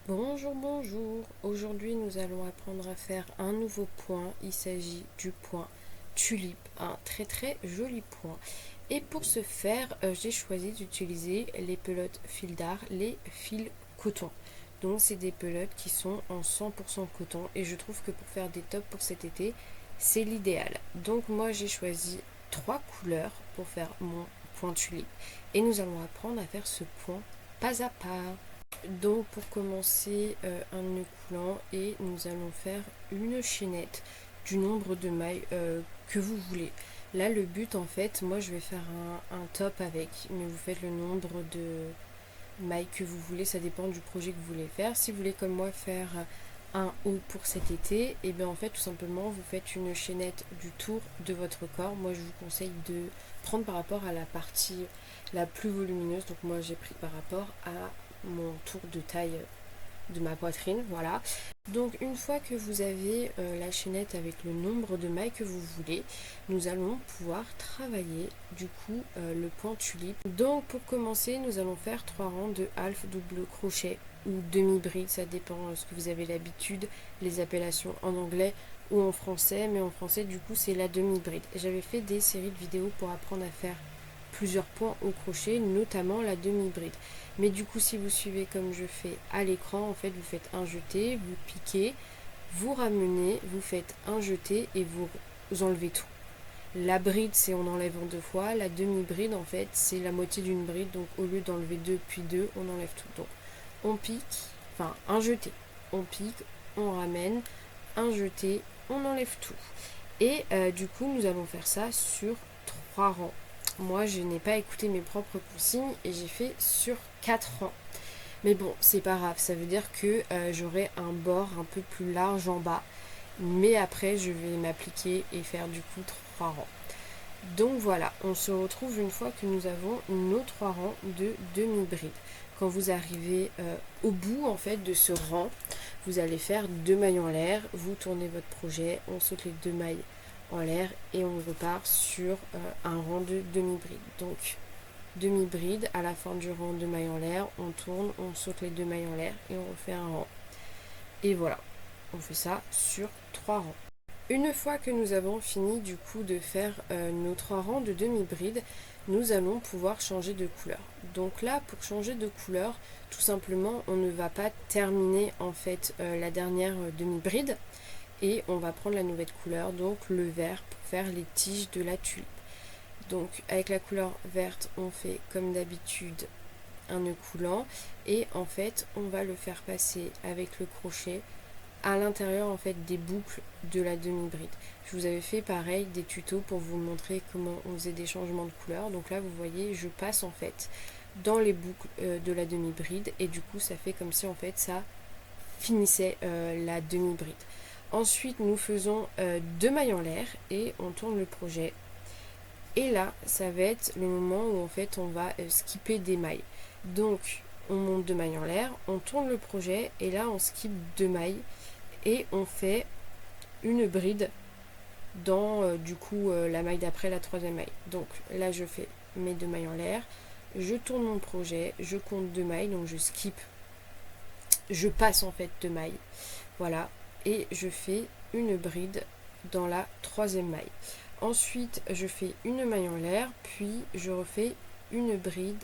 Bonjour, bonjour. Aujourd'hui, nous allons apprendre à faire un nouveau point. Il s'agit du point tulipe, un très très joli point. Et pour ce faire, j'ai choisi d'utiliser les pelotes fil d'art, les fils coton. Donc, c'est des pelotes qui sont en 100% coton et je trouve que pour faire des tops pour cet été, c'est l'idéal. Donc, moi, j'ai choisi trois couleurs pour faire mon point tulipe et nous allons apprendre à faire ce point pas à pas. Donc pour commencer, un nœud coulant et nous allons faire une chaînette du nombre de mailles que vous voulez. Là le but en fait, moi je vais faire un top avec, mais vous faites le nombre de mailles que vous voulez, ça dépend du projet que vous voulez faire. Si vous voulez comme moi faire un haut pour cet été, et bien en fait tout simplement vous faites une chaînette du tour de votre corps. Moi je vous conseille de prendre par rapport à la partie la plus volumineuse, donc moi j'ai pris par rapport à mon tour de taille de ma poitrine, voilà. Donc une fois que vous avez la chaînette avec le nombre de mailles que vous voulez, nous allons pouvoir travailler du coup le point tulipe. Donc pour commencer, nous allons faire 3 rangs de half double crochet ou demi-bride, ça dépend ce que vous avez l'habitude, les appellations en anglais ou en français, mais en français du coup c'est la demi-bride. J'avais fait des séries de vidéos pour apprendre à faire plusieurs points au crochet, notamment la demi-bride. Mais du coup, si vous suivez comme je fais à l'écran, en fait, vous faites un jeté, vous piquez, vous ramenez, vous faites un jeté et vous enlevez tout. La bride, c'est on enlève en deux fois. La demi-bride, en fait, c'est la moitié d'une bride. Donc, au lieu d'enlever deux puis deux, on enlève tout. Donc, on pique, enfin, un jeté. On pique, on ramène, un jeté, on enlève tout. Et du coup, nous allons faire ça sur 3 rangs. Moi, je n'ai pas écouté mes propres consignes et j'ai fait sur 4 rangs. Mais bon, c'est pas grave, ça veut dire que j'aurai un bord un peu plus large en bas. Mais après, je vais m'appliquer et faire du coup 3 rangs. Donc voilà, on se retrouve une fois que nous avons nos 3 rangs de demi-bride. Quand vous arrivez au bout en fait de ce rang, vous allez faire 2 mailles en l'air, vous tournez votre projet, on saute les 2 mailles en l'air et on repart sur un rang de demi-bride. Donc demi-bride, à la fin du rang de mailles en l'air, on tourne, on saute les 2 mailles en l'air et on refait un rang. Et voilà, on fait ça sur 3 rangs. Une fois que nous avons fini du coup de faire nos 3 rangs de demi-bride, nous allons pouvoir changer de couleur. Donc là, pour changer de couleur, tout simplement, on ne va pas terminer en fait la dernière demi-bride et on va prendre la nouvelle couleur, donc le vert, pour faire les tiges de la tulipe. Donc avec la couleur verte, on fait comme d'habitude un nœud coulant et en fait, on va le faire passer avec le crochet à l'intérieur en fait des boucles de la demi-bride. Je vous avais fait pareil des tutos pour vous montrer comment on faisait des changements de couleur. Donc là vous voyez je passe en fait dans les boucles de la demi-bride et du coup ça fait comme si en fait ça finissait la demi-bride. Ensuite nous faisons 2 mailles en l'air et on tourne le projet. Et là ça va être le moment où en fait on va skipper des mailles. Donc on monte 2 mailles en l'air, on tourne le projet et là on skip 2 mailles et on fait une bride dans du coup la maille d'après, la troisième maille. Donc là je fais mes 2 mailles en l'air, je tourne mon projet, je compte 2 mailles, donc je skip, je passe en fait 2 mailles, voilà, et je fais une bride dans la troisième maille. Ensuite je fais une maille en l'air, puis je refais une bride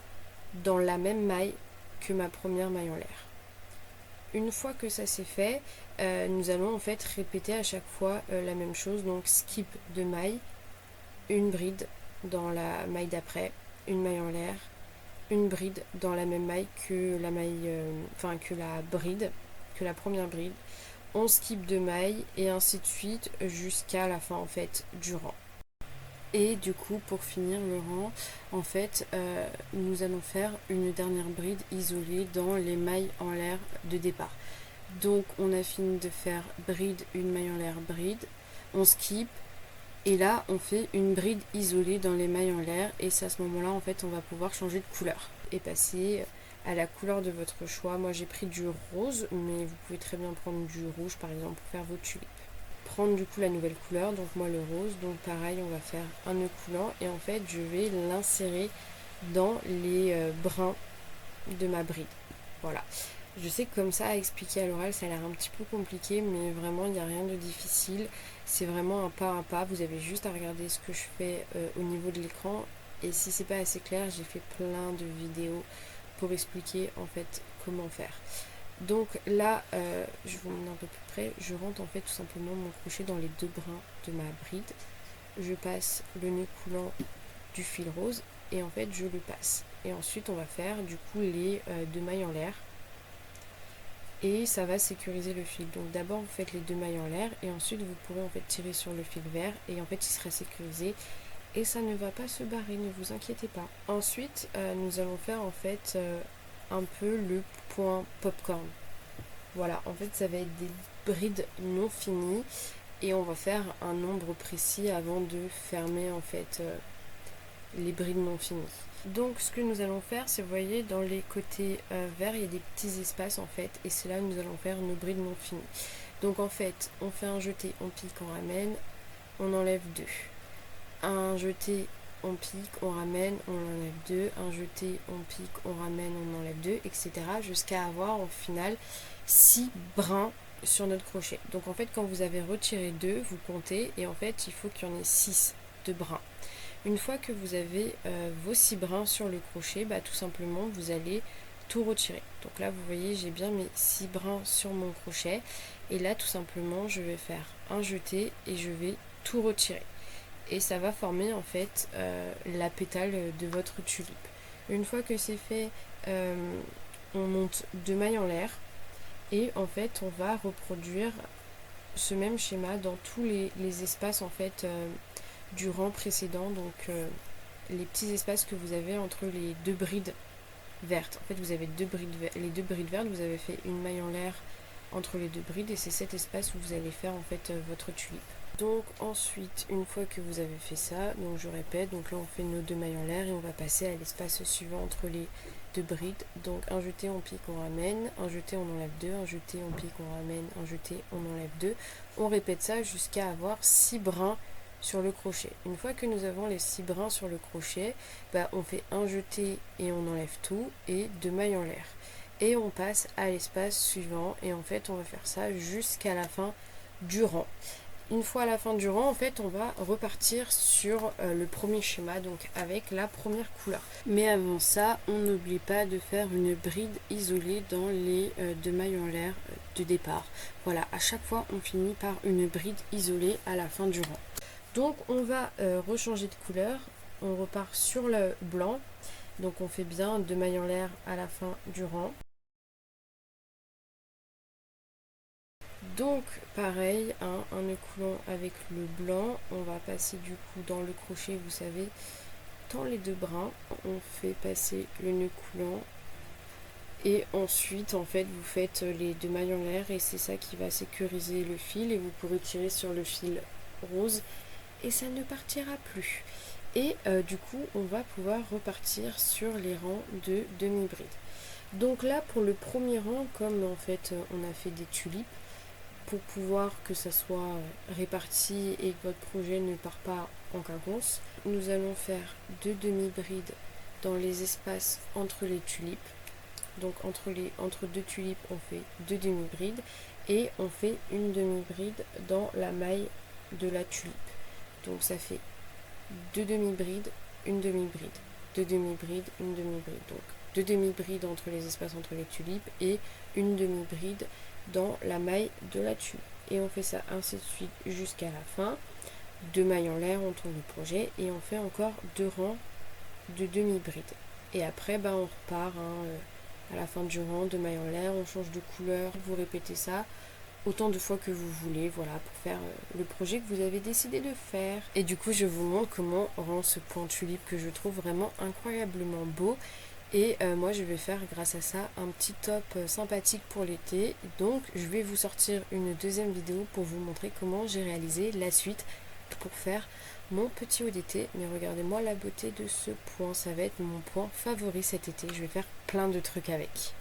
dans la même maille que ma première maille en l'air. Une fois que ça c'est fait, nous allons en fait répéter à chaque fois la même chose. Donc skip de maille, une bride dans la maille d'après, une maille en l'air, une bride dans la même maille que la maille, que la bride, que la première bride. On skip de mailles et ainsi de suite jusqu'à la fin en fait du rang. Et du coup, pour finir le rang, en fait, nous allons faire une dernière bride isolée dans les mailles en l'air de départ. Donc, on a fini de faire bride, une maille en l'air, bride. On skip. Et là, on fait une bride isolée dans les mailles en l'air. Et c'est à ce moment-là, en fait, on va pouvoir changer de couleur et passer à la couleur de votre choix. Moi, j'ai pris du rose, mais vous pouvez très bien prendre du rouge, par exemple, pour faire vos tulipes. Prendre du coup la nouvelle couleur, donc moi le rose, donc pareil on va faire un nœud coulant et en fait je vais l'insérer dans les brins de ma bride. Voilà, Je sais que comme ça à expliquer à l'oral ça a l'air un petit peu compliqué, mais vraiment il n'y a rien de difficile, c'est vraiment un pas, vous avez juste à regarder ce que je fais au niveau de l'écran, et si c'est pas assez clair j'ai fait plein de vidéos pour expliquer en fait comment faire. Donc là, je vous montre un peu plus près, je rentre en fait tout simplement mon crochet dans les 2 brins de ma bride, je passe le nœud coulant du fil rose et en fait je le passe. Et ensuite on va faire du coup les 2 mailles en l'air et ça va sécuriser le fil. Donc d'abord vous faites les 2 mailles en l'air et ensuite vous pourrez en fait tirer sur le fil vert et en fait il sera sécurisé et ça ne va pas se barrer, ne vous inquiétez pas. Ensuite nous allons faire en fait un peu le point popcorn. Voilà, en fait ça va être des brides non finies et on va faire un nombre précis avant de fermer en fait les brides non finies. Donc ce que nous allons faire, c'est, vous voyez, dans les côtés verts, il y a des petits espaces en fait, et c'est là où nous allons faire nos brides non finies. Donc en fait, on fait un jeté, on pique, on ramène, on enlève 2. Un jeté, on pique, on ramène, on enlève 2. Un jeté, on pique, on ramène, on enlève 2, etc. jusqu'à avoir au final 6 brins sur notre crochet. Donc en fait, quand vous avez retiré 2, vous comptez, et en fait, il faut qu'il y en ait 6 de brins. Une fois que vous avez vos 6 brins sur le crochet, bah, tout simplement vous allez tout retirer. Donc là vous voyez j'ai bien mes 6 brins sur mon crochet et là tout simplement je vais faire un jeté et je vais tout retirer. Et ça va former en fait la pétale de votre tulipe. Une fois que c'est fait, on monte 2 mailles en l'air et en fait on va reproduire ce même schéma dans tous les espaces en fait du rang précédent, donc les petits espaces que vous avez entre les 2 brides vertes. En fait vous avez les 2 brides vertes, vous avez fait une maille en l'air entre les 2 brides et c'est cet espace où vous allez faire en fait votre tulipe. Donc ensuite, une fois que vous avez fait ça, donc je répète, donc là on fait nos 2 mailles en l'air et on va passer à l'espace suivant entre les 2 brides. Donc un jeté, on pique, on ramène, un jeté, on enlève 2, un jeté, on pique, on ramène, un jeté, on enlève 2. On répète ça jusqu'à avoir 6 brins sur le crochet. Une fois que nous avons les 6 brins sur le crochet, bah, on fait un jeté et on enlève tout et 2 mailles en l'air. Et on passe à l'espace suivant et en fait on va faire ça jusqu'à la fin du rang. Une fois à la fin du rang, en fait, on va repartir sur le premier schéma, donc avec la première couleur. Mais avant ça, on n'oublie pas de faire une bride isolée dans les 2 mailles en l'air de départ. Voilà, à chaque fois, on finit par une bride isolée à la fin du rang. Donc, on va rechanger de couleur. On repart sur le blanc. Donc, on fait bien 2 mailles en l'air à la fin du rang. Donc pareil, hein, un nœud coulant avec le blanc, on va passer du coup dans le crochet, vous savez, dans les 2 brins, on fait passer le nœud coulant et ensuite en fait vous faites les 2 mailles en l'air et c'est ça qui va sécuriser le fil et vous pourrez tirer sur le fil rose et ça ne partira plus. Et du coup on va pouvoir repartir sur les rangs de demi-bride. Donc là pour le premier rang, comme en fait on a fait des tulipes, pour pouvoir que ça soit réparti et que votre projet ne part pas en quinconce, nous allons faire 2 demi-brides dans les espaces entre les tulipes. Donc entre 2 tulipes, on fait 2 demi-brides et on fait une demi-bride dans la maille de la tulipe. Donc ça fait 2 demi-brides, une demi-bride, 2 demi-brides, une demi-bride. Donc 2 demi-brides entre les espaces entre les tulipes et une demi-bride dans la maille de la tulipe. Et on fait ça ainsi de suite jusqu'à la fin. 2 mailles en l'air, on tourne le projet et on fait encore 2 rangs de demi-bride. Et après, on repart à la fin du rang, 2 mailles en l'air, on change de couleur, vous répétez ça autant de fois que vous voulez, voilà, pour faire le projet que vous avez décidé de faire. Et du coup, je vous montre comment rend ce point tulipe que je trouve vraiment incroyablement beau. Et moi je vais faire grâce à ça un petit top sympathique pour l'été. Donc je vais vous sortir une deuxième vidéo pour vous montrer comment j'ai réalisé la suite pour faire mon petit haut d'été. Mais regardez-moi la beauté de ce point, ça va être mon point favori cet été. Je vais faire plein de trucs avec.